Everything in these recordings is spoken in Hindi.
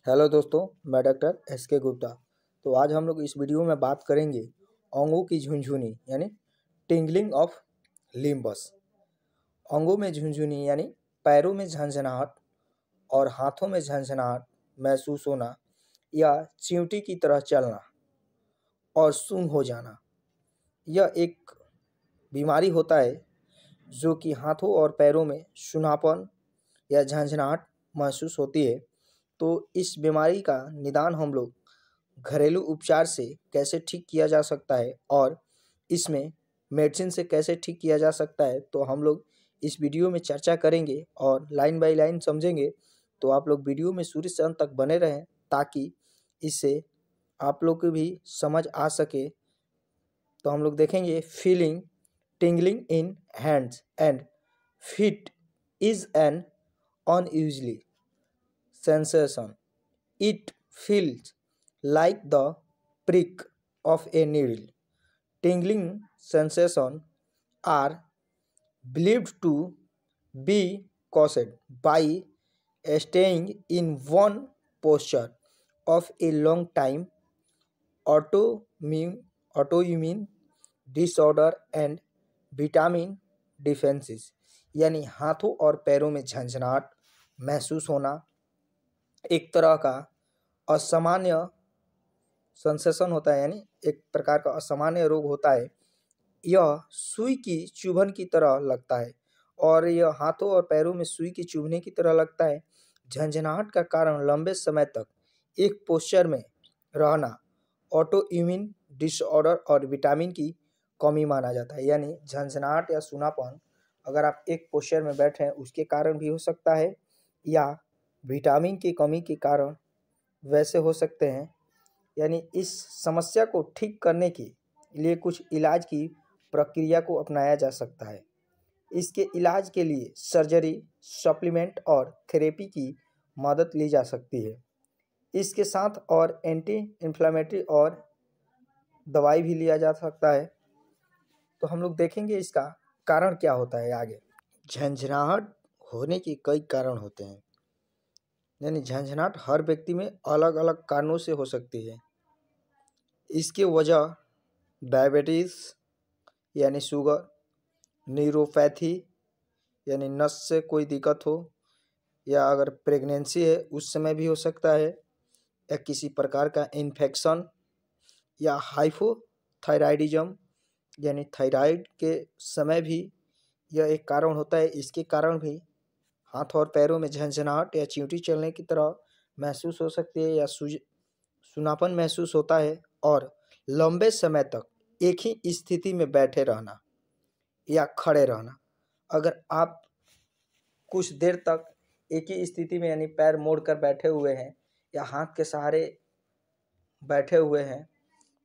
हेलो दोस्तों, मैं डॉक्टर एस.के. गुप्ता। तो आज हम लोग इस वीडियो में बात करेंगे अंगों की झुनझुनी यानी टिंगलिंग ऑफ लिम्बस। अंगों में झुनझुनी यानी पैरों में झंझनाहट और हाथों में झंझनाहट महसूस होना या चींटी की तरह चलना और सुन्न हो जाना, यह एक बीमारी होता है जो कि हाथों और पैरों में सूनापन या झंझनाहट महसूस होती है। तो इस बीमारी का निदान हम लोग घरेलू उपचार से कैसे ठीक किया जा सकता है और इसमें मेडिसिन से कैसे ठीक किया जा सकता है, तो हम लोग इस वीडियो में चर्चा करेंगे और लाइन बाय लाइन समझेंगे। तो आप लोग वीडियो में शुरू से अंत तक बने रहें ताकि इससे आप लोग को भी समझ आ सके। तो हम लोग देखेंगे feeling tingling in hands and feet is an unusual sensation. It feels like the prick of a needle. Tingling sensations are believed to be caused by staying in one posture of a long time, autoimmune disorder and vitamin defences यानी हाथों और पैरों में झंझनाहट महसूस होना एक तरह का असामान्य सेंसेशन होता है, यानी एक प्रकार का असामान्य रोग होता है। यह सुई की चुभन की तरह लगता है और यह हाथों और पैरों में सुई की चुभने की तरह लगता है। झंझनाहट का कारण लंबे समय तक एक पोस्चर में रहना, ऑटो इम्यून डिसऑर्डर और विटामिन की कमी माना जाता है। यानी झंझनाहट या सूनापन अगर आप एक पोस्चर में बैठे हैं उसके कारण भी हो सकता है या विटामिन की कमी के कारण वैसे हो सकते हैं। यानी इस समस्या को ठीक करने के लिए कुछ इलाज की प्रक्रिया को अपनाया जा सकता है। इसके इलाज के लिए सर्जरी, सप्लीमेंट और थेरेपी की मदद ली जा सकती है। इसके साथ और एंटी इन्फ्लेमेटरी और दवाई भी लिया जा सकता है। तो हम लोग देखेंगे इसका कारण क्या होता है आगे। झंझनाहट होने के कई कारण होते हैं, यानी झंझनाहट हर व्यक्ति में अलग अलग कारणों से हो सकती है। इसकी वजह डायबिटीज़ यानी शुगर, न्यूरोपैथी यानी नस से कोई दिक्कत हो, या अगर प्रेगनेंसी है उस समय भी हो सकता है, या किसी प्रकार का इन्फेक्शन, या हाइपोथायराइडिज्म यानी थायराइड के समय भी यह एक कारण होता है। इसके कारण भी हाथ और पैरों में झंझनाहट या चींटी चलने की तरह महसूस हो सकती है या सूनापन महसूस होता है और लंबे समय तक एक ही स्थिति में बैठे रहना या खड़े रहना। अगर आप कुछ देर तक एक ही स्थिति में यानी पैर मोड़कर बैठे हुए हैं या हाथ के सहारे बैठे हुए हैं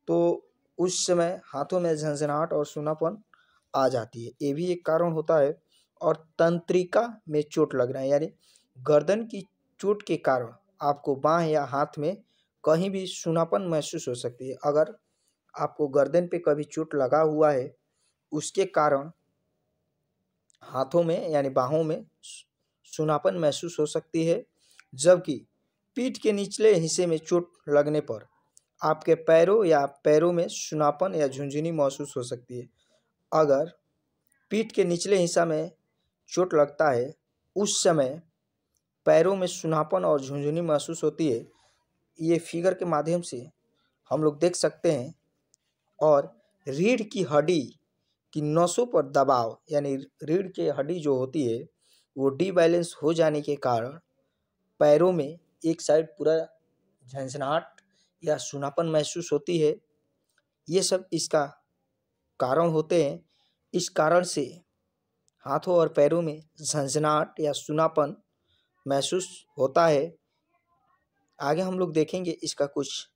तो उस समय हाथों में झंझनाहट और सूनापन आ जाती है, ये भी एक कारण होता है। और तंत्रिका में चोट लगना यानी गर्दन की चोट के कारण आपको बाह या हाथ में कहीं भी सूनापन महसूस हो सकती है। अगर आपको गर्दन पे कभी चोट लगा हुआ है उसके कारण हाथों में यानी बाहों में सूनापन महसूस हो सकती है, जबकि पीठ के निचले हिस्से में चोट लगने पर आपके पैरों में सूनापन या झुनझुनी महसूस हो सकती है। अगर पीठ के निचले हिस्सा में चोट लगता है उस समय पैरों में सूनापन और झुनझुनी महसूस होती है। ये फिगर के माध्यम से हम लोग देख सकते हैं। और रीढ़ की हड्डी की नसों पर दबाव यानी रीढ़ की हड्डी जो होती है वो डिबैलेंस हो जाने के कारण पैरों में एक साइड पूरा झंझनाहट या सूनापन महसूस होती है। ये सब इसका कारण होते हैं। इस कारण से हाथों और पैरों में झंझनाहट या सूनापन महसूस होता है। आगे हम लोग देखेंगे इसका कुछ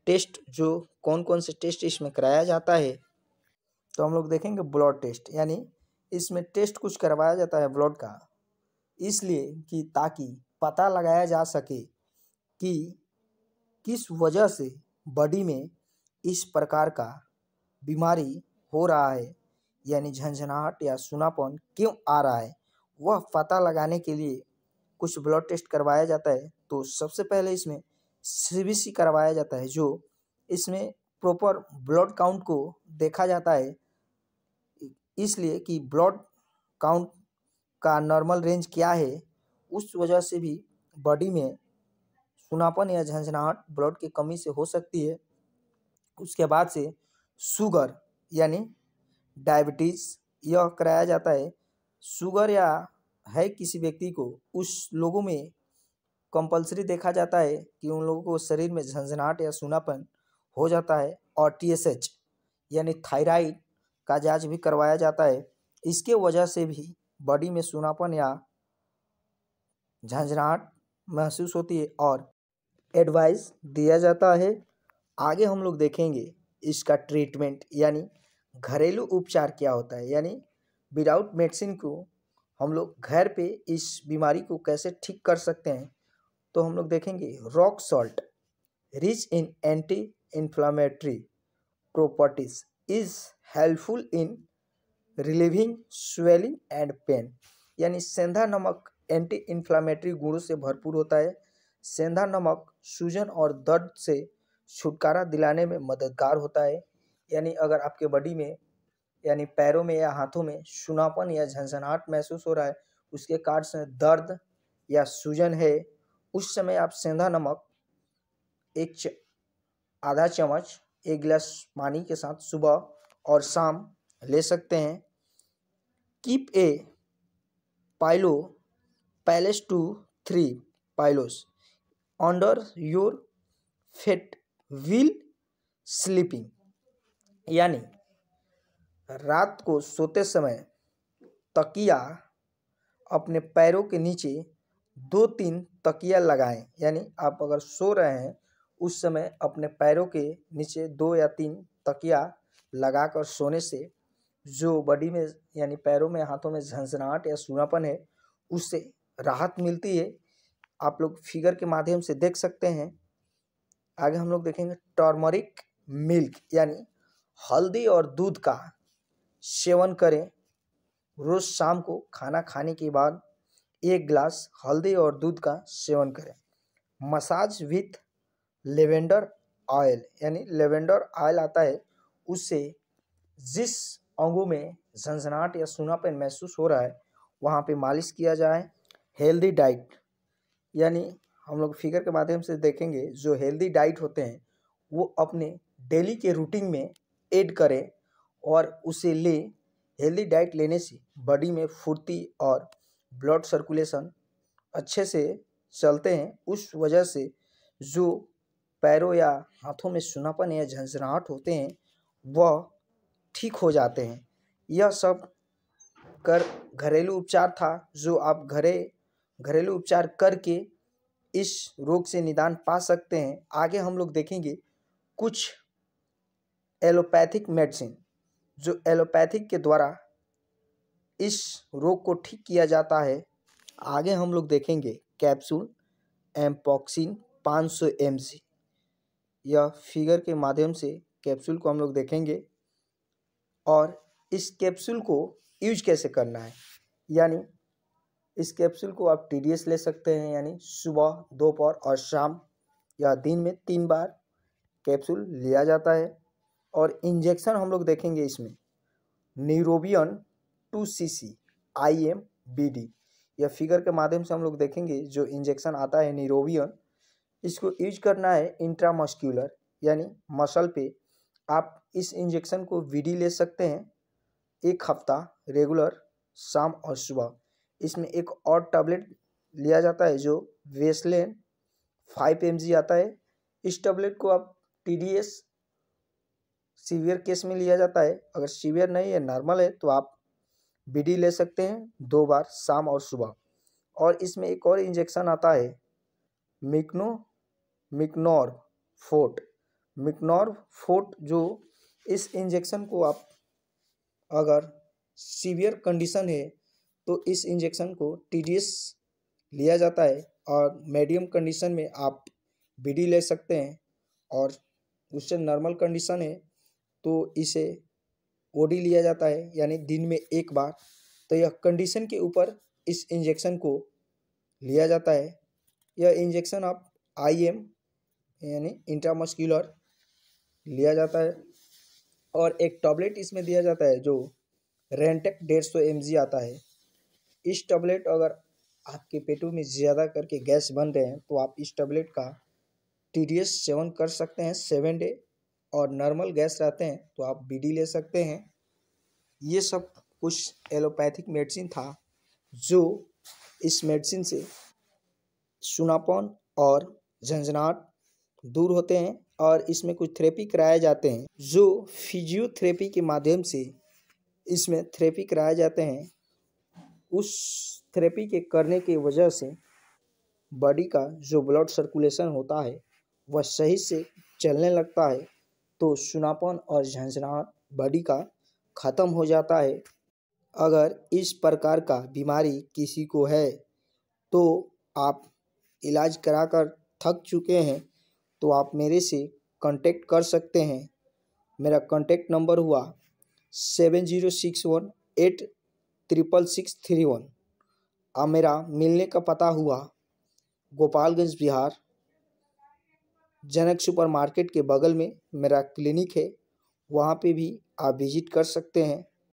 टेस्ट, जो कौन कौन से टेस्ट इसमें कराया जाता है। तो हम लोग देखेंगे ब्लड टेस्ट, यानी इसमें टेस्ट कुछ करवाया जाता है ब्लड का, इसलिए कि ताकि पता लगाया जा सके कि किस वजह से बॉडी में इस प्रकार का बीमारी हो रहा है, यानी झंझनाहट या सूनापन क्यों आ रहा है, वह पता लगाने के लिए कुछ ब्लड टेस्ट करवाया जाता है तो सबसे पहले इसमें सीबीसी करवाया जाता है, जो इसमें प्रॉपर ब्लड काउंट को देखा जाता है, इसलिए कि ब्लड काउंट का नॉर्मल रेंज क्या है। उस वजह से भी बॉडी में सूनापन या झंझनाहट ब्लड की कमी से हो सकती है। उसके बाद से शुगर यानी डायबिटीज़ यह कराया जाता है। शुगर या है किसी व्यक्ति को, उस लोगों में कंपलसरी देखा जाता है कि उन लोगों को शरीर में झंझनाहट या सूनापन हो जाता है। और टीएसएच यानी थायराइड का जांच भी करवाया जाता है। इसके वजह से भी बॉडी में सूनापन या झंझनाहट महसूस होती है और एडवाइस दिया जाता है। आगे हम लोग देखेंगे इसका ट्रीटमेंट यानी घरेलू उपचार क्या होता है, यानी विदाउट मेडिसिन को हम लोग घर पे इस बीमारी को कैसे ठीक कर सकते हैं। तो हम लोग देखेंगे rock salt rich in anti inflammatory properties is helpful in relieving swelling and pain, यानी सेंधा नमक एंटी इन्फ्लामेटरी गुणों से भरपूर होता है। सेंधा नमक सूजन और दर्द से छुटकारा दिलाने में मददगार होता है। यानी अगर आपके बॉडी में यानी पैरों में या हाथों में सूनापन या झंझनाहट महसूस हो रहा है, उसके कारण से दर्द या सूजन है, उस समय आप सेंधा नमक आधा चम्मच 1 गिलास पानी के साथ सुबह और शाम ले सकते हैं। Keep a pillow place two 3 pillows under your feet while sleeping, यानी रात को सोते समय तकिया अपने पैरों के नीचे 2-3 तकिया लगाएं। यानी आप अगर सो रहे हैं उस समय अपने पैरों के नीचे 2 या 3 तकिया लगाकर सोने से जो बॉडी में यानी पैरों में हाथों में झंझनाहट या सूनापन है उससे राहत मिलती है। आप लोग फिगर के माध्यम से देख सकते हैं। आगे हम लोग देखेंगे टर्मरिक मिल्क, यानी हल्दी और दूध का सेवन करें। रोज शाम को खाना खाने के बाद 1 गिलास हल्दी और दूध का सेवन करें। मसाज विथ लेवेंडर ऑयल, यानी लेवेंडर ऑयल आता है, उससे जिस अंगों में झंझनाहट या सूनापन महसूस हो रहा है वहाँ पे मालिश किया जाए। हेल्दी डाइट, यानी हम लोग फिगर के माध्यम से देखेंगे जो हेल्दी डाइट होते हैं वो अपने डेली के रूटीन में ऐड करें और उसे ले। हेल्दी डाइट लेने से बॉडी में फुर्ती और ब्लड सर्कुलेशन अच्छे से चलते हैं। उस वजह से जो पैरों या हाथों में सूनापन या झंझनाहट होते हैं वह ठीक हो जाते हैं। यह सब घरेलू उपचार था जो आप घरेलू उपचार करके इस रोग से निदान पा सकते हैं। आगे हम लोग देखेंगे कुछ एलोपैथिक मेडिसिन जो एलोपैथिक के द्वारा इस रोग को ठीक किया जाता है। आगे हम लोग देखेंगे कैप्सूल एम्पॉक्सिन 500 mg। यह फिगर के माध्यम से कैप्सूल को हम लोग देखेंगे और इस कैप्सूल को यूज कैसे करना है, यानी इस कैप्सूल को आप टीडीएस ले सकते हैं, यानी सुबह, दोपहर और शाम या दिन में 3 बार कैप्सूल लिया जाता है। और इंजेक्शन हम लोग देखेंगे इसमें न्यूरोबियन 2 cc IMBD। यह फिगर के माध्यम से हम लोग देखेंगे जो इंजेक्शन आता है न्यूरोबियन, इसको यूज करना है इंट्रामस्क्यूलर यानी मसल पे। आप इस इंजेक्शन को VD ले सकते हैं 1 हफ्ता रेगुलर शाम और सुबह। इसमें एक और टैबलेट लिया जाता है जो वेस्लेन 5 mg आता है। इस टैबलेट को आप TDS सीवियर केस में लिया जाता है। अगर सीवियर नहीं है, नॉर्मल है, तो आप BD ले सकते हैं 2 बार शाम और सुबह। और इसमें एक और इंजेक्शन आता है मिकनोर फोर्ट जो इस इंजेक्शन को आप अगर सीवियर कंडीशन है तो इस इंजेक्शन को TDS लिया जाता है और मीडियम कंडीशन में आप BD ले सकते हैं। और उससे नॉर्मल कंडीशन है तो इसे OD लिया जाता है, यानी दिन में 1 बार। तो यह कंडीशन के ऊपर इस इंजेक्शन को लिया जाता है। यह इंजेक्शन ऑफ IM यानी इंट्रामस्कुलर लिया जाता है। और एक टैबलेट इसमें दिया जाता है जो रेंटेक 150 mg आता है। इस टैबलेट अगर आपके पेटों में ज़्यादा करके गैस बन रहे हैं तो आप इस टैबलेट का TDS सेवन कर सकते हैं 7 डे, और नॉर्मल गैस रहते हैं तो आप BD ले सकते हैं। ये सब कुछ एलोपैथिक मेडिसिन था जो इस मेडिसिन से सुनापन और झंझनाहट दूर होते हैं। और इसमें कुछ थेरेपी कराए जाते हैं जो फिजियोथेरेपी के माध्यम से इसमें थेरेपी कराए जाते हैं। उस थेरेपी के करने की वजह से बॉडी का जो ब्लड सर्कुलेशन होता है वह सही से चलने लगता है, तो सुनापन और झंझनाहट बॉडी का ख़त्म हो जाता है। अगर इस प्रकार का बीमारी किसी को है तो आप इलाज कराकर थक चुके हैं तो आप मेरे से कांटेक्ट कर सकते हैं। मेरा कांटेक्ट नंबर हुआ 7061866631। और मेरा मिलने का पता हुआ गोपालगंज बिहार, जनक सुपर मार्केट के बगल में मेरा क्लिनिक है, वहाँ पे भी आप विजिट कर सकते हैं।